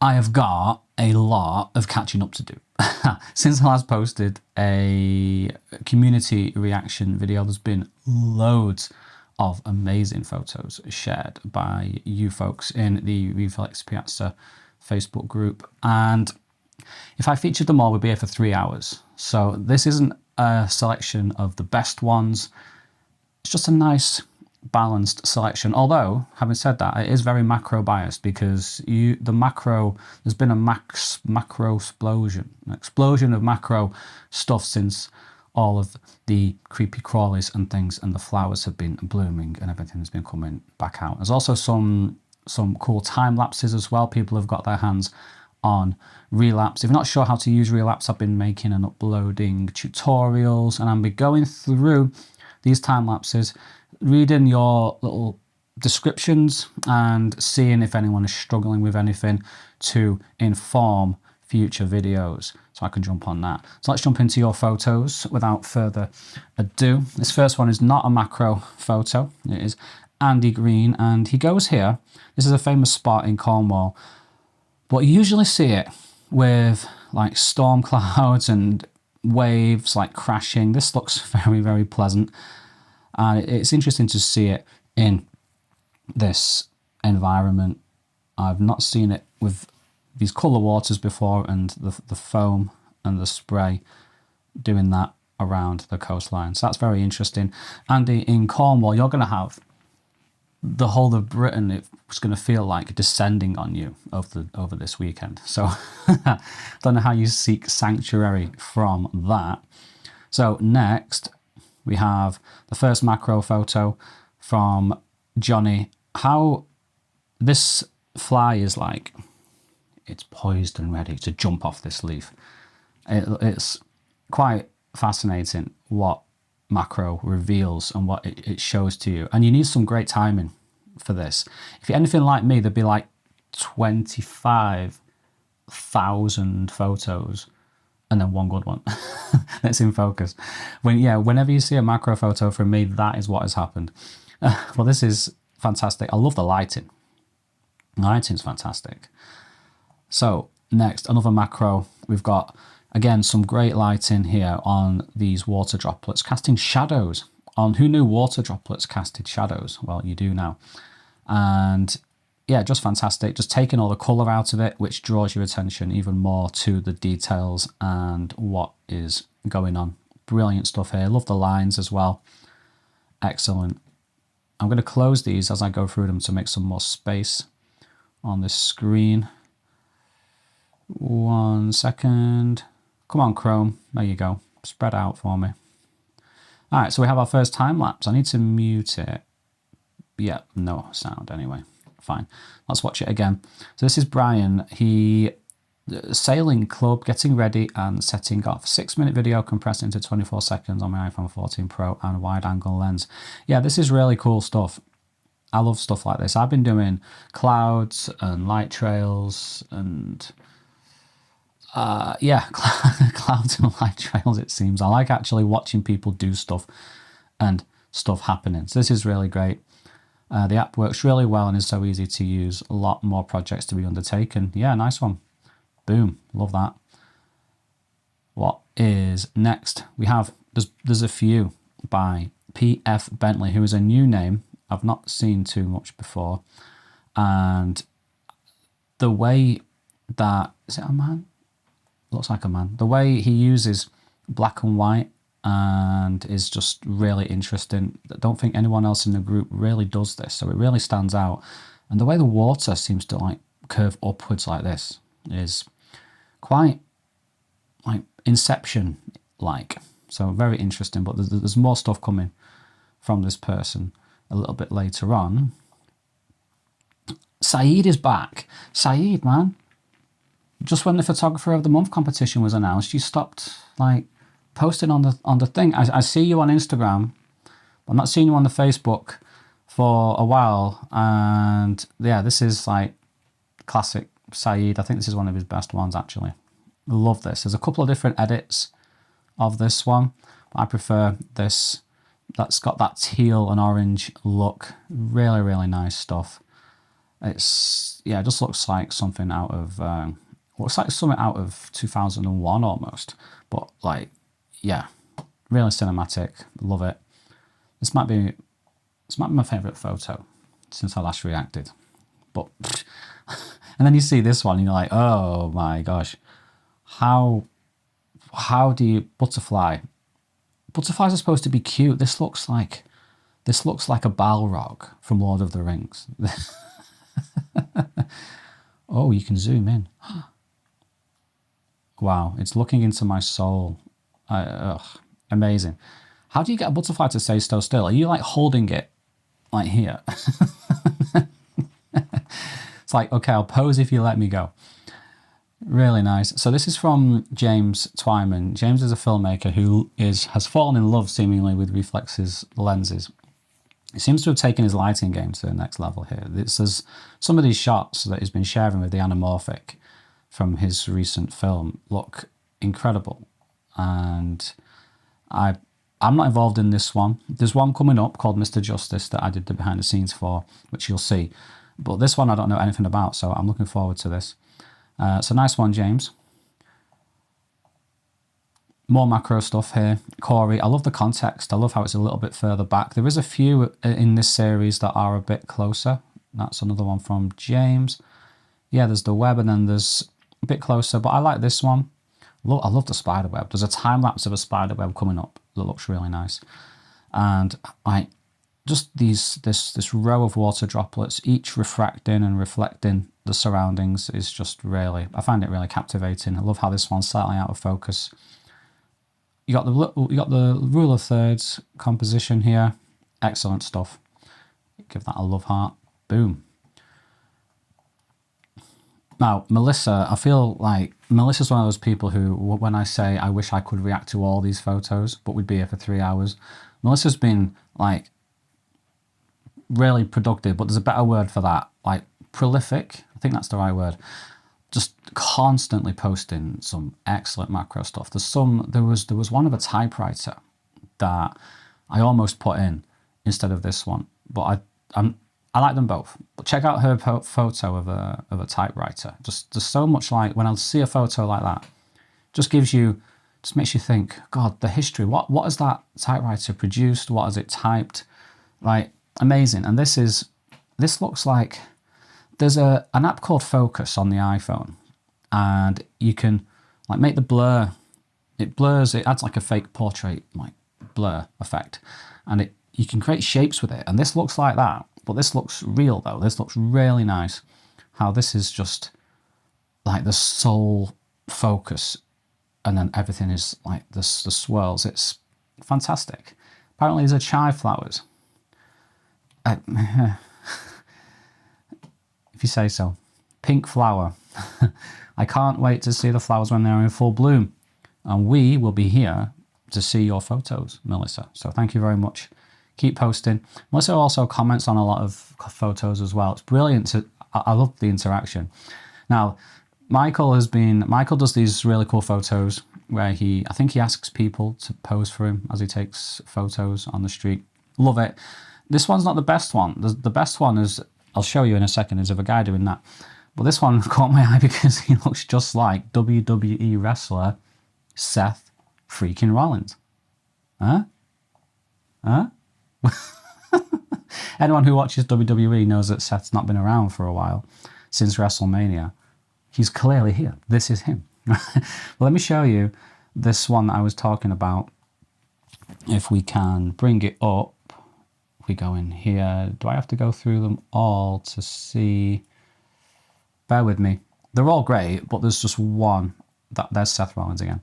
I have got a lot of catching up to do. Since I last posted a community reaction video, there's been loads of amazing photos shared by you folks in the REEFLEX Piazza Facebook group. And if I featured them all, we'd be here for 3 hours. So this isn't a selection of the best ones. It's just a nice balanced selection, although having said that, it is very macro biased because there's been a macro explosion, an explosion of macro stuff since all of the creepy crawlies and things and the flowers have been blooming and everything's been coming back out. There's also some cool time lapses as well. People have got their hands on relapse. If you're not sure how to use relapse, I've been making and uploading tutorials, and I'll be going through these time lapses, reading your little descriptions and seeing if anyone is struggling with anything to inform future videos, so I can jump on that. So let's jump into your photos without further ado. This first one is not a macro photo. It is Andy Green, and he goes here. This is a famous spot in Cornwall, but you usually see it with like storm clouds and waves like crashing. This looks very, very pleasant. And it's interesting to see it in this environment. I've not seen it with these colour waters before, and the foam and the spray doing that around the coastline. So that's very interesting. And in Cornwall, you're going to have the whole of Britain. It's going to feel like descending on you over this weekend. So I don't know how you seek sanctuary from that. So next, we have the first macro photo from Johnny. How this fly is like, it's poised and ready to jump off this leaf. It's quite fascinating what macro reveals and what it shows to you. And you need some great timing for this. If you're anything like me, there'd be like 25,000 photos and then one good one that's in focus. Whenever you see a macro photo from me, that is what has happened. Well, this is fantastic. I love the lighting. The lighting's fantastic. So next, another macro. We've got, again, some great lighting here on these water droplets, casting shadows on. Who knew water droplets casted shadows? Well, you do now. And yeah, just fantastic. Just taking all the colour out of it, which draws your attention even more to the details and what is going on. Brilliant stuff here. Love the lines as well. Excellent. I'm going to close these as I go through them to make some more space on this screen. 1 second. Come on, Chrome. There you go. Spread out for me. All right, so we have our first time lapse. I need to mute it. Yeah, no sound anyway. Fine. Let's watch it again. So this is Brian. Sailing club, getting ready and setting off. 6-minute video compressed into 24 seconds on my iPhone 14 Pro and wide angle lens. Yeah, this is really cool stuff. I love stuff like this. I've been doing clouds and light trails and clouds and light trails, it seems. I like actually watching people do stuff and stuff happening. So this is really great. The app works really well and is so easy to use. A lot more projects to be undertaken. Yeah, nice one. Boom. Love that. What is next? We have, there's a few by P.F. Bentley, who is a new name. I've not seen too much before. And the way that, is it a man? Looks like a man. The way he uses black and white and is just really interesting. I don't think anyone else in the group really does this, so it really stands out. And the way the water seems to like curve upwards like this is quite like Inception like. So very interesting, but there's more stuff coming from this person a little bit later on. Saeed is back. Saeed, man. Just when the Photographer of the Month competition was announced, you stopped like posting on the thing. I see you on Instagram, but I'm not seeing you on the Facebook for a while. And yeah, this is like classic Saeed. I think this is one of his best ones actually. Love this. There's a couple of different edits of this one, but I prefer this. That's got that teal and orange look. Really, really nice stuff. Yeah, it just looks like something out of looks like something out of 2001 almost. But like, yeah, really cinematic. Love it. This might be my favorite photo since I last reacted. But and then you see this one and you're like, oh my gosh, how do you butterflies are supposed to be cute. This looks like a Balrog from Lord of the Rings. Oh, you can zoom in. Wow, it's looking into my soul. Amazing. How do you get a butterfly to stay so still? Are you like holding it like here? It's like, okay, I'll pose if you let me go. Really nice. So this is from James Twyman. James is a filmmaker who has fallen in love seemingly with Reflex's lenses. He seems to have taken his lighting game to the next level here. There's some of these shots that he's been sharing with the anamorphic from his recent film look incredible. And I'm not involved in this one. There's one coming up called Mr. Justice that I did the behind the scenes for, which you'll see. But this one I don't know anything about, so I'm looking forward to this. So nice one, James. More macro stuff here. Corey, I love the context. I love how it's a little bit further back. There is a few in this series that are a bit closer. That's another one from James. Yeah, there's the web and then there's a bit closer, but I like this one. I love the spider web. There's a time lapse of a spider web coming up that looks really nice. And just this row of water droplets, each refracting and reflecting the surroundings is just really, I find it really captivating. I love how this one's slightly out of focus. You got the rule of thirds composition here. Excellent stuff. Give that a love heart. Boom. Now, Melissa, I feel like Melissa's one of those people who, when I say I wish I could react to all these photos, but we'd be here for 3 hours. Melissa's been like really productive, but there's a better word for that. Like prolific. I think that's the right word. Just constantly posting some excellent macro stuff. There was one of a typewriter that I almost put in instead of this one, but I like them both. But check out her photo of a typewriter. Just so much, like when I see a photo like that, just makes you think, God, the history. What has that typewriter produced? What has it typed? Like amazing. And this looks like. There's an app called Focus on the iPhone, and you can like make the blur. It blurs. It adds like a fake portrait like blur effect, and you can create shapes with it. And this looks like that, but this looks real though. This looks really nice. How this is just like the sole focus, and then everything is like the swirls. It's fantastic. Apparently, these are chive flowers. If you say so. Pink flower. I can't wait to see the flowers when they're in full bloom. And we will be here to see your photos, Melissa. So thank you very much. Keep posting. Melissa also comments on a lot of photos as well. It's brilliant. I love the interaction. Now, Michael does these really cool photos where I think he asks people to pose for him as he takes photos on the street. Love it. This one's not the best one. The best one is, I'll show you in a second, is of a guy doing that. But this one caught my eye because he looks just like WWE wrestler Seth freaking Rollins. Huh? Anyone who watches WWE knows that Seth's not been around for a while, since WrestleMania. He's clearly here. This is him. Well, let me show you this one that I was talking about. If we can bring it up. We go in here. Do I have to go through them all to see? Bear with me. They're all great, but there's just one. There's Seth Rollins again.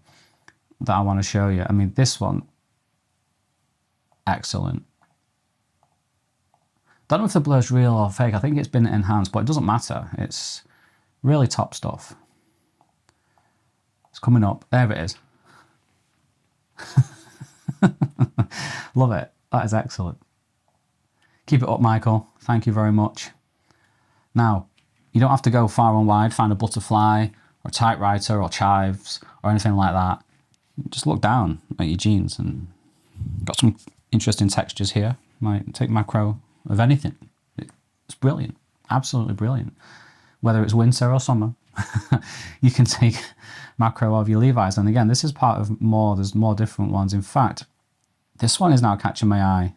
That I want to show you. I mean, this one, excellent. Don't know if the blur's real or fake. I think it's been enhanced, but it doesn't matter. It's really top stuff. It's coming up. There it is. Love it. That is excellent. Keep it up, Michael. Thank you very much. Now, you don't have to go far and wide, find a butterfly or a typewriter or chives or anything like that. Just look down at your jeans and got some interesting textures here. Might take macro of anything. It's brilliant. absolutely brilliant. Whether it's winter or summer, you can take macro of your Levi's. And again, this is part of more, there's more different ones. In fact, this one is now catching my eye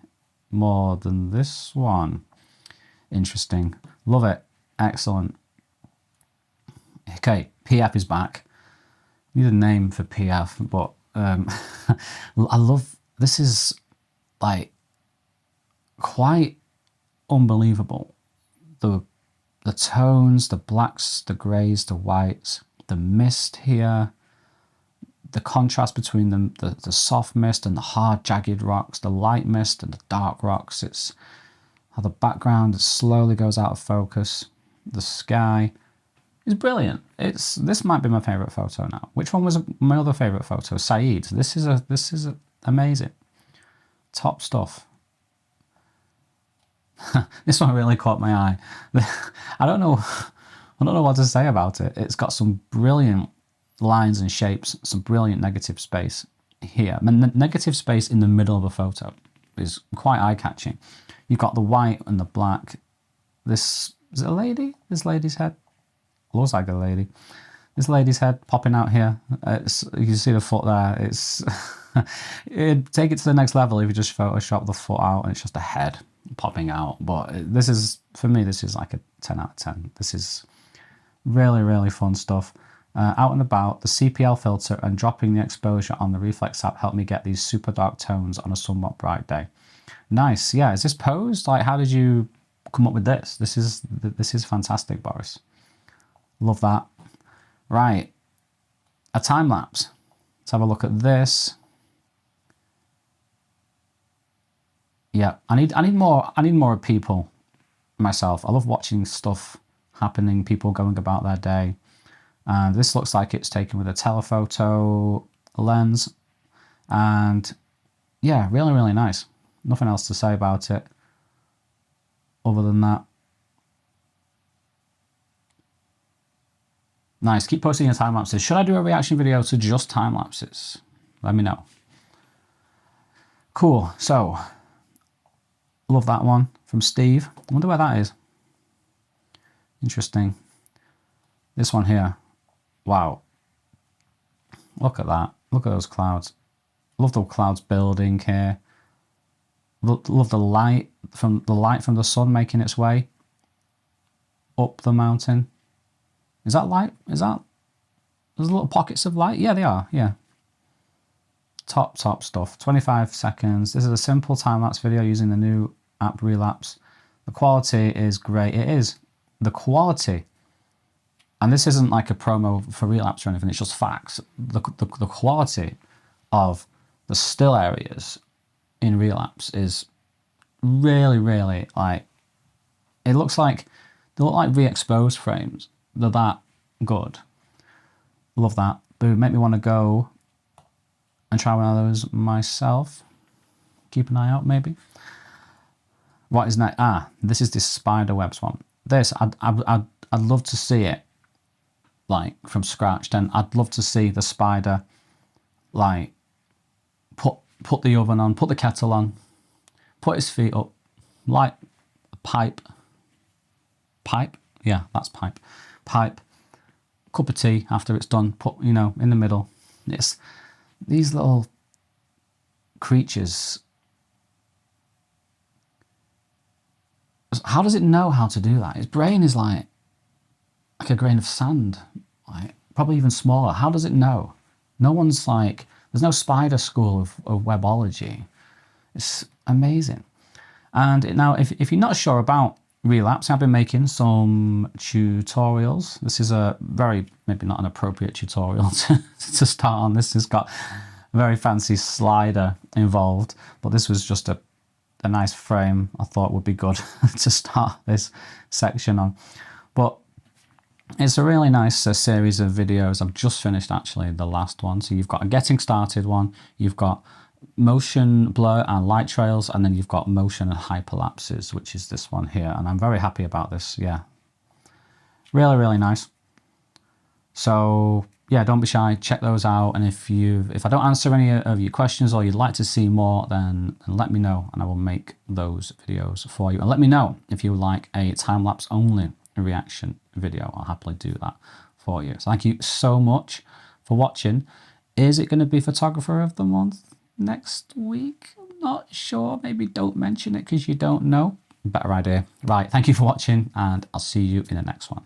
more than this one. Interesting. Love it. Excellent. Okay, PF is back. Need a name for PF, but I love, this is like quite unbelievable. The tones, the blacks, the greys, the whites, the mist here, the contrast between them, the soft mist and the hard jagged rocks, the light mist and the dark rocks. It's how the background slowly goes out of focus. The sky is brilliant. This might be my favorite photo now. Which one was my other favorite photo? Saeed. This is amazing. Top stuff. This one really caught my eye. I don't know what to say about it. It's got some brilliant lines and shapes, some brilliant negative space here. I mean, negative space in the middle of a photo is quite eye-catching. You've got the white and the black. This, is it a lady? This lady's head? Looks like a lady. This lady's head popping out here. You can see the foot there. It's it'd take it to the next level if you just Photoshop the foot out and it's just a head popping out. But this is, for me, this is like a 10 out of 10. This is really, really fun stuff. Out and about, the CPL filter and dropping the exposure on the REEFLEX app helped me get these super dark tones on a somewhat bright day. Nice. Yeah, is this posed? Like, how did you come up with this? This is fantastic, Boris. Love that. Right, a time lapse. Let's have a look at this. Yeah, I need more people myself. I love watching stuff happening, people going about their day. This looks like it's taken with a telephoto lens, and yeah, really, really nice. Nothing else to say about it other than that. Nice. Keep posting your time lapses. Should I do a reaction video to just time lapses? Let me know. Cool. So, love that one from Steve. I wonder where that is. Interesting. This one here. Wow. Look at that. Look at those clouds. Love the clouds building here. Love the light from the sun making its way up the mountain. Is that light? Is that, there's little pockets of light? Yeah, they are. Yeah. Top stuff. 25 seconds. This is a simple time-lapse video using the new app Relapse. The quality is great. It is. The quality. And this isn't like a promo for Relapse or anything. It's just facts. The quality of the still areas in Relapse is really, really like, it looks like, they look like re-exposed frames. They're that good. Love that. Boo, make me want to go and try one of those myself. Keep an eye out, maybe. What is next? Ah, this is this spider webs one. This, I'd love to see it like from scratch. Then I'd love to see the spider like put the oven on, put the kettle on, put his feet up, light a pipe. Pipe? Yeah, that's pipe. Pipe, cup of tea after it's done, put, you know, in the middle. It's these little creatures. How does it know how to do that? Its brain is like a grain of sand, like probably even smaller. How does it know? No one's like, there's no spider school of webology. It's amazing. And now, if you're not sure about Relapse, I've been making some tutorials. This is a very, maybe not an appropriate tutorial to start on. This has got a very fancy slider involved, but this was just a nice frame I thought would be good to start this section on. But it's a really nice series of videos. I've just finished actually the last one. So you've got a getting started one, you've got motion blur and light trails, and then you've got motion and hyperlapses, which is this one here, and I'm very happy about this. Yeah, really, really nice. So yeah, don't be shy, check those out. And if I don't answer any of your questions or you'd like to see more, then let me know and I will make those videos for you. And let me know if you would like a time-lapse only reaction video. I'll happily do that for you. So thank you so much for watching. Is it going to be Photographer of the Month next week? I'm not sure. Maybe don't mention it because you don't know. Better idea. Right, thank you for watching and I'll see you in the next one.